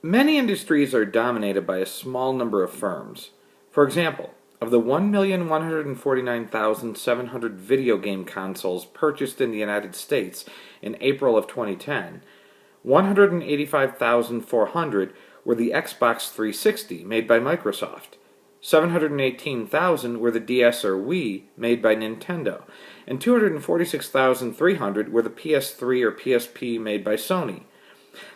Many industries are dominated by a small number of firms. For example, of the 1,149,700 video game consoles purchased in the United States in April of 2010, 185,400 were the Xbox 360 made by Microsoft, 718,000 were the DS or Wii made by Nintendo, and 246,300 were the PS3 or PSP made by Sony.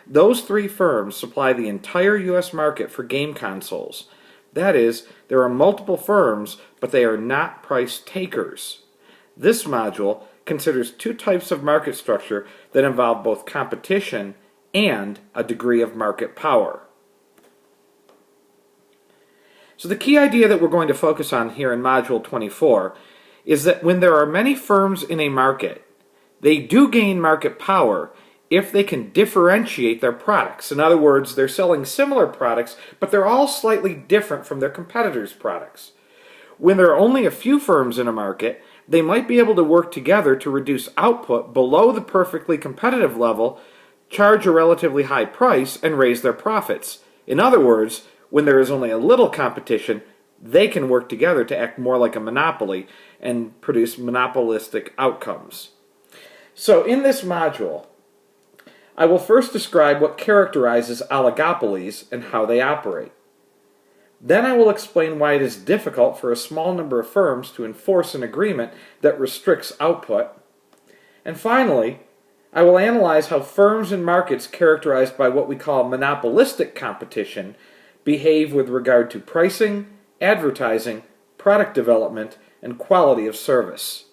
Those three firms supply the entire U.S. market for game consoles. That is, there are multiple firms, but they are not price takers. This module considers two types of market structure that involve both competition and a degree of market power. So the key idea that we're going to focus on here in Module 24 is that when there are many firms in a market, they do gain market power if they can differentiate their products. In other words, they're selling similar products, but they're all slightly different from their competitors' products. When there are only a few firms in a market, they might be able to work together to reduce output below the perfectly competitive level, charge a relatively high price, and raise their profits. In other words, when there is only a little competition, they can work together to act more like a monopoly and produce monopolistic outcomes. So in this module, I will first describe what characterizes oligopolies and how they operate. Then I will explain why it is difficult for a small number of firms to enforce an agreement that restricts output. And finally, I will analyze how firms and markets characterized by what we call monopolistic competition behave with regard to pricing, advertising, product development, and quality of service.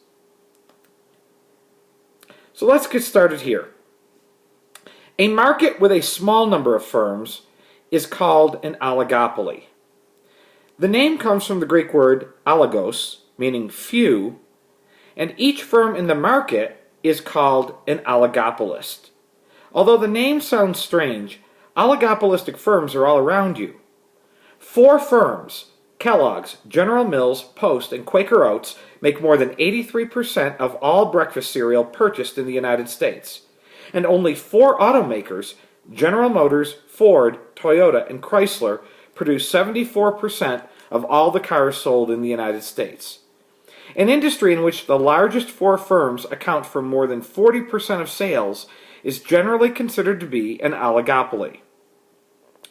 So let's get started here. A market with a small number of firms is called an oligopoly. The name comes from the Greek word oligos, meaning few, and each firm in the market is called an oligopolist. Although the name sounds strange, oligopolistic firms are all around you. 4 firms, Kellogg's, General Mills, Post, and Quaker Oats, make more than 83% of all breakfast cereal purchased in the United States. And only 4 automakers, General Motors, Ford, Toyota, and Chrysler, produce 74% of all the cars sold in the United States. An industry in which the largest 4 firms account for more than 40% of sales is generally considered to be an oligopoly.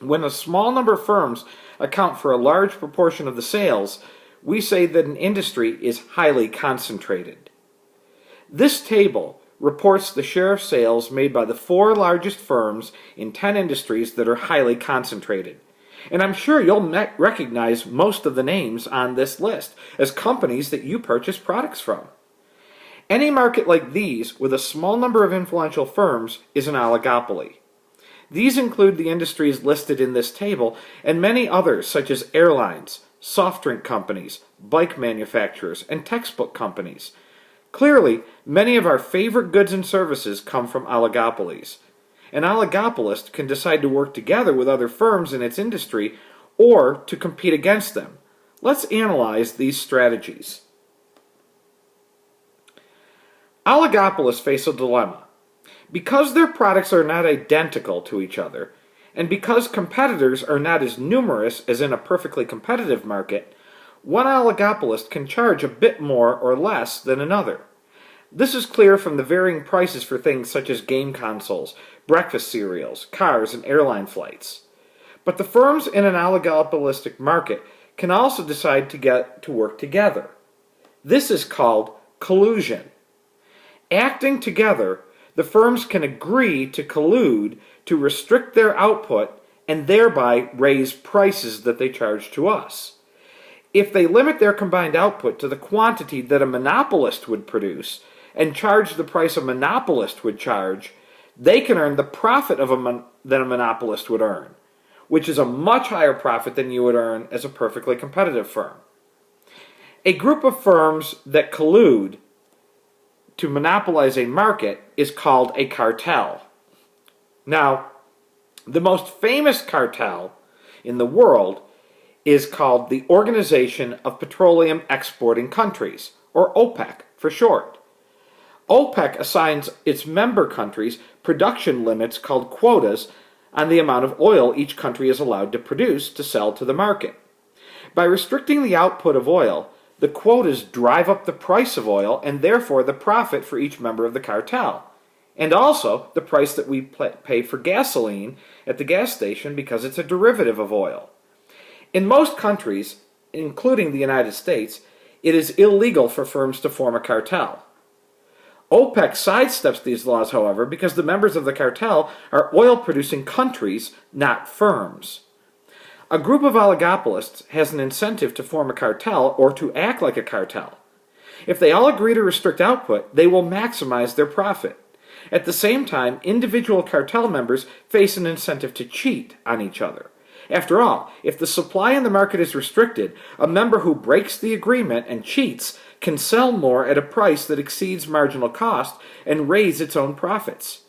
When a small number of firms account for a large proportion of the sales, we say that an industry is highly concentrated. This table reports the share of sales made by the 4 largest firms in 10 industries that are highly concentrated. And I'm sure you'll recognize most of the names on this list as companies that you purchase products from. Any market like these with a small number of influential firms is an oligopoly. These include the industries listed in this table and many others such as airlines, soft drink companies, bike manufacturers, and textbook companies. Clearly, many of our favorite goods and services come from oligopolies. An oligopolist can decide to work together with other firms in its industry or to compete against them. Let's analyze these strategies. Oligopolists face a dilemma. Because their products are not identical to each other, and because competitors are not as numerous as in a perfectly competitive market, one oligopolist can charge a bit more or less than another. This is clear from the varying prices for things such as game consoles, breakfast cereals, cars, and airline flights. But the firms in an oligopolistic market can also decide to work together. This is called collusion. Acting together, the firms can agree to collude to restrict their output and thereby raise prices that they charge to us. If they limit their combined output to the quantity that a monopolist would produce and charge the price a monopolist would charge, they can earn the profit that a monopolist would earn, which is a much higher profit than you would earn as a perfectly competitive firm. A group of firms that collude to monopolize a market is called a cartel. Now, the most famous cartel in the world is called the Organization of Petroleum Exporting Countries, or OPEC for short. OPEC assigns its member countries production limits called quotas on the amount of oil each country is allowed to produce to sell to the market. By restricting the output of oil, the quotas drive up the price of oil and therefore the profit for each member of the cartel, and also the price that we pay for gasoline at the gas station because it's a derivative of oil. In most countries, including the United States, it is illegal for firms to form a cartel. OPEC sidesteps these laws, however, because the members of the cartel are oil-producing countries, not firms. A group of oligopolists has an incentive to form a cartel or to act like a cartel. If they all agree to restrict output, they will maximize their profit. At the same time, individual cartel members face an incentive to cheat on each other. After all, if the supply in the market is restricted, a member who breaks the agreement and cheats can sell more at a price that exceeds marginal cost and raise its own profits.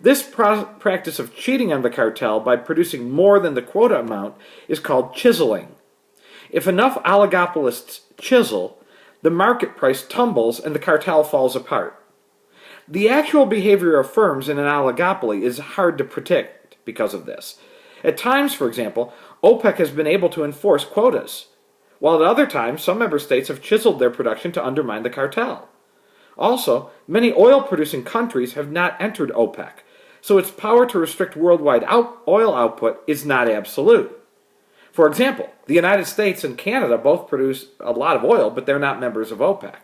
This practice of cheating on the cartel by producing more than the quota amount is called chiseling. If enough oligopolists chisel, the market price tumbles and the cartel falls apart. The actual behavior of firms in an oligopoly is hard to predict because of this. At times, for example, OPEC has been able to enforce quotas, while at other times some member states have chiseled their production to undermine the cartel. Also, many oil-producing countries have not entered OPEC, so its power to restrict worldwide oil output is not absolute. For example, the United States and Canada both produce a lot of oil, but they're not members of OPEC.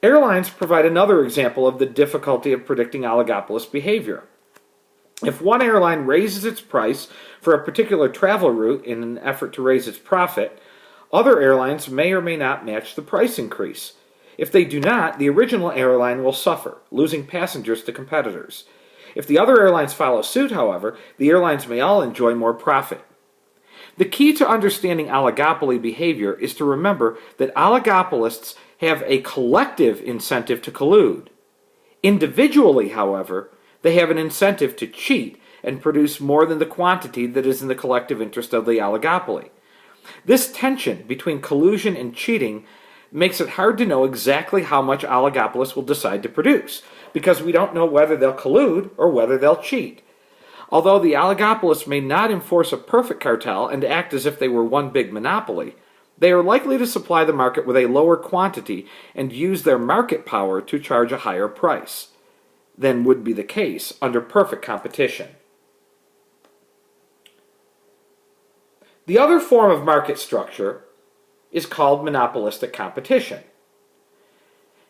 Airlines provide another example of the difficulty of predicting oligopolist behavior. If one airline raises its price for a particular travel route in an effort to raise its profit, other airlines may or may not match the price increase. If they do not, the original airline will suffer, losing passengers to competitors. If the other airlines follow suit, however, the airlines may all enjoy more profit. The key to understanding oligopoly behavior is to remember that oligopolists have a collective incentive to collude. Individually, however, they have an incentive to cheat and produce more than the quantity that is in the collective interest of the oligopoly. This tension between collusion and cheating makes it hard to know exactly how much oligopolists will decide to produce, because we don't know whether they'll collude or whether they'll cheat. Although the oligopolists may not enforce a perfect cartel and act as if they were one big monopoly, they are likely to supply the market with a lower quantity and use their market power to charge a higher price than would be the case under perfect competition. The other form of market structure is called monopolistic competition.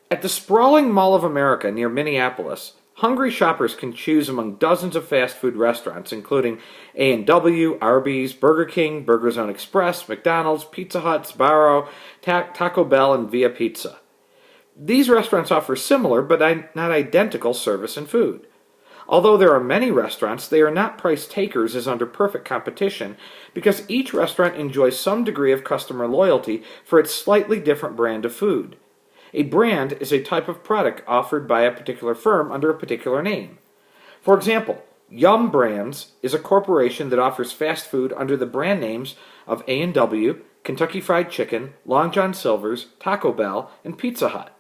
At the sprawling Mall of America near Minneapolis, hungry shoppers can choose among dozens of fast food restaurants, including A&W, Arby's, Burger King, Burger Zone Express, McDonald's, Pizza Hut, Sbarro, Taco Bell, and Via Pizza. These restaurants offer similar but not identical service and food. Although there are many restaurants, they are not price takers as under perfect competition because each restaurant enjoys some degree of customer loyalty for its slightly different brand of food. A brand is a type of product offered by a particular firm under a particular name. For example, Yum Brands is a corporation that offers fast food under the brand names of A&W, Kentucky Fried Chicken, Long John Silver's, Taco Bell, and Pizza Hut.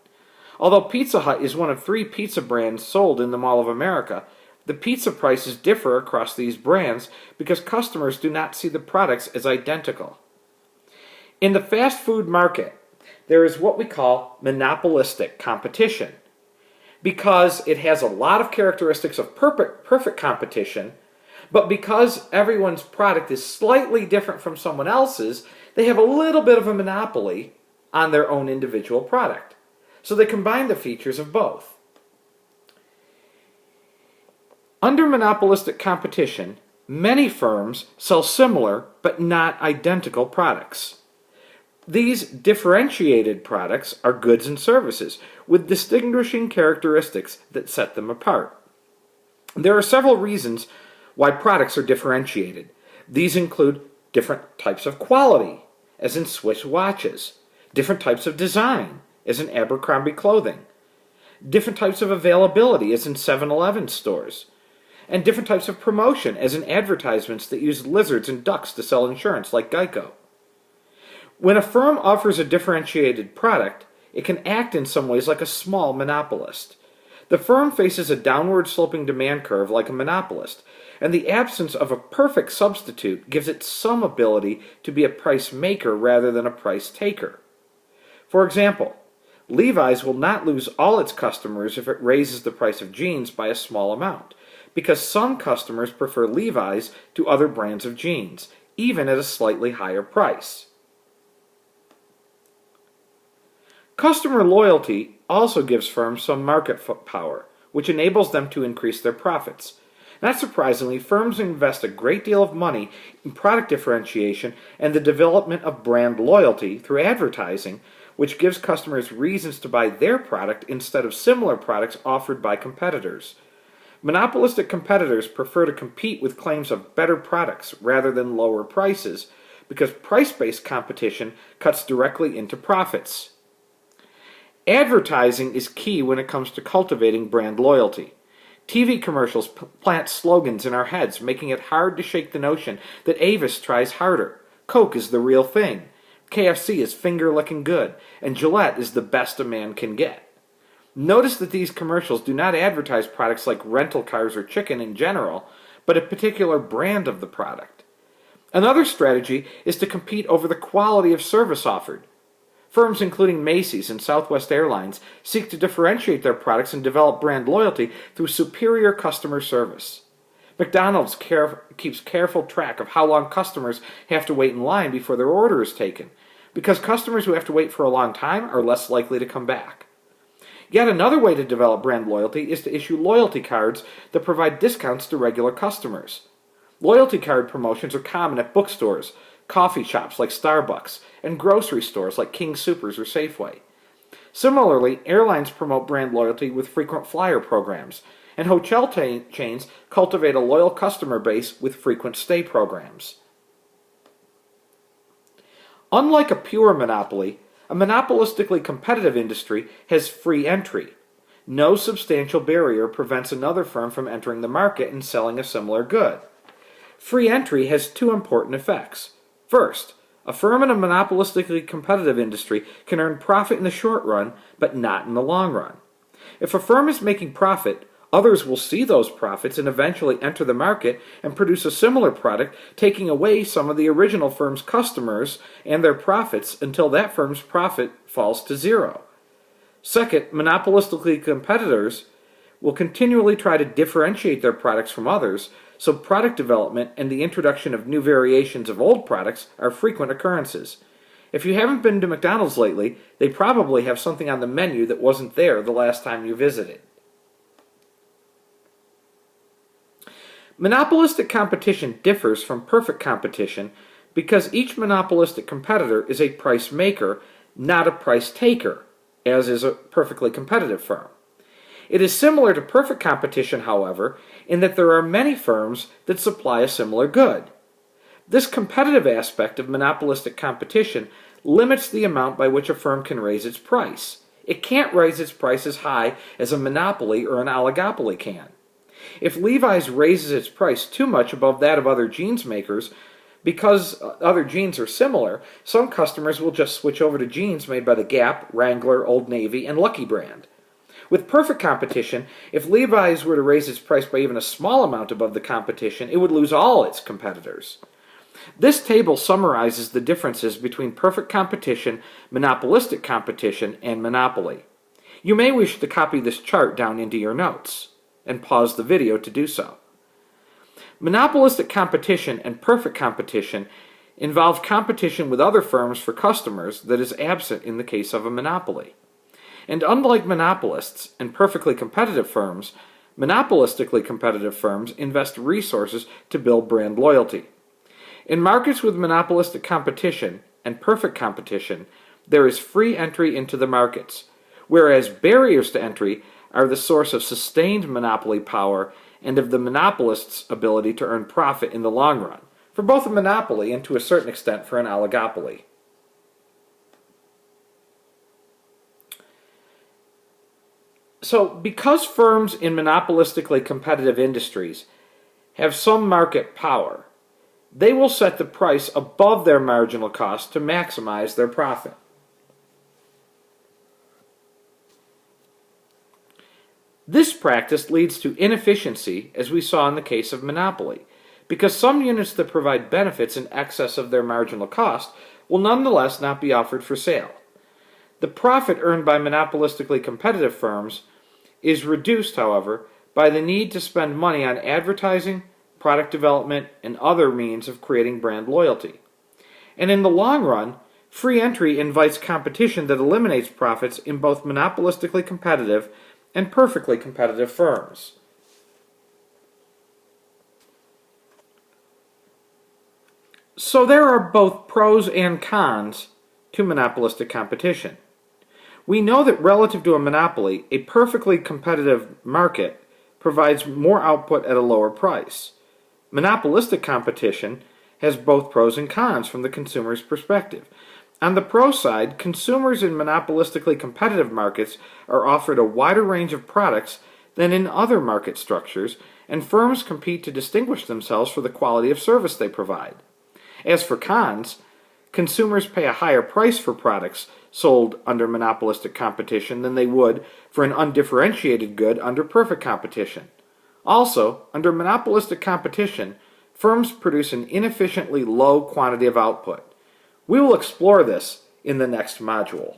Although Pizza Hut is one of 3 pizza brands sold in the Mall of America, the pizza prices differ across these brands because customers do not see the products as identical. In the fast food market, there is what we call monopolistic competition. Because it has a lot of characteristics of perfect competition, but because everyone's product is slightly different from someone else's, they have a little bit of a monopoly on their own individual product. So they combine the features of both. Under monopolistic competition, many firms sell similar but not identical products. These differentiated products are goods and services with distinguishing characteristics that set them apart. There are several reasons why products are differentiated. These include different types of quality, as in Swiss watches, different types of design, as in Abercrombie clothing, different types of availability, as in 7-Eleven stores, and different types of promotion, as in advertisements that use lizards and ducks to sell insurance, like Geico. When a firm offers a differentiated product, it can act in some ways like a small monopolist. The firm faces a downward sloping demand curve like a monopolist, and the absence of a perfect substitute gives it some ability to be a price maker rather than a price taker. For example, Levi's will not lose all its customers if it raises the price of jeans by a small amount, because some customers prefer Levi's to other brands of jeans, even at a slightly higher price. Customer loyalty also gives firms some market power, which enables them to increase their profits. Not surprisingly, firms invest a great deal of money in product differentiation and the development of brand loyalty through advertising, which gives customers reasons to buy their product instead of similar products offered by competitors. Monopolistic competitors prefer to compete with claims of better products rather than lower prices, because price-based competition cuts directly into profits. Advertising is key when it comes to cultivating brand loyalty. TV commercials plant slogans in our heads, making it hard to shake the notion that Avis tries harder, Coke is the real thing, KFC is finger-licking good, and Gillette is the best a man can get. Notice that these commercials do not advertise products like rental cars or chicken in general, but a particular brand of the product. Another strategy is to compete over the quality of service offered. Firms including Macy's and Southwest Airlines seek to differentiate their products and develop brand loyalty through superior customer service. McDonald's keeps careful track of how long customers have to wait in line before their order is taken, because customers who have to wait for a long time are less likely to come back. Yet another way to develop brand loyalty is to issue loyalty cards that provide discounts to regular customers. Loyalty card promotions are common at bookstores, coffee shops like Starbucks, and grocery stores like King Soopers or Safeway. Similarly, airlines promote brand loyalty with frequent flyer programs, and hotel chains cultivate a loyal customer base with frequent stay programs. Unlike a pure monopoly, a monopolistically competitive industry has free entry. No substantial barrier prevents another firm from entering the market and selling a similar good. Free entry has two important effects. First, a firm in a monopolistically competitive industry can earn profit in the short run, but not in the long run. If a firm is making profit, others will see those profits and eventually enter the market and produce a similar product, taking away some of the original firm's customers and their profits until that firm's profit falls to zero. Second, monopolistically competitors will continually try to differentiate their products from others, so product development and the introduction of new variations of old products are frequent occurrences. If you haven't been to McDonald's lately, they probably have something on the menu that wasn't there the last time you visited. Monopolistic competition differs from perfect competition because each monopolistic competitor is a price maker, not a price taker, as is a perfectly competitive firm. It is similar to perfect competition, however, in that there are many firms that supply a similar good. This competitive aspect of monopolistic competition limits the amount by which a firm can raise its price. It can't raise its price as high as a monopoly or an oligopoly can. If Levi's raises its price too much above that of other jeans makers, because other jeans are similar, some customers will just switch over to jeans made by the Gap, Wrangler, Old Navy, and Lucky brand. With perfect competition, if Levi's were to raise its price by even a small amount above the competition, it would lose all its competitors. This table summarizes the differences between perfect competition, monopolistic competition, and monopoly. You may wish to copy this chart down into your notes, and pause the video to do so. Monopolistic competition and perfect competition involve competition with other firms for customers that is absent in the case of a monopoly. And unlike monopolists and perfectly competitive firms, monopolistically competitive firms invest resources to build brand loyalty. In markets with monopolistic competition and perfect competition, there is free entry into the markets, whereas barriers to entry are the source of sustained monopoly power and of the monopolist's ability to earn profit in the long run, for both a monopoly and to a certain extent for an oligopoly. So, because firms in monopolistically competitive industries have some market power, they will set the price above their marginal cost to maximize their profit. This practice leads to inefficiency, as we saw in the case of monopoly, because some units that provide benefits in excess of their marginal cost will nonetheless not be offered for sale. The profit earned by monopolistically competitive firms is reduced, however, by the need to spend money on advertising, product development, and other means of creating brand loyalty. And in the long run, free entry invites competition that eliminates profits in both monopolistically competitive and perfectly competitive firms. So there are both pros and cons to monopolistic competition. We know that relative to a monopoly, a perfectly competitive market provides more output at a lower price. Monopolistic competition has both pros and cons from the consumer's perspective. On the pro side, consumers in monopolistically competitive markets are offered a wider range of products than in other market structures, and firms compete to distinguish themselves for the quality of service they provide. As for cons, consumers pay a higher price for products sold under monopolistic competition than they would for an undifferentiated good under perfect competition. Also, under monopolistic competition, firms produce an inefficiently low quantity of output. We will explore this in the next module.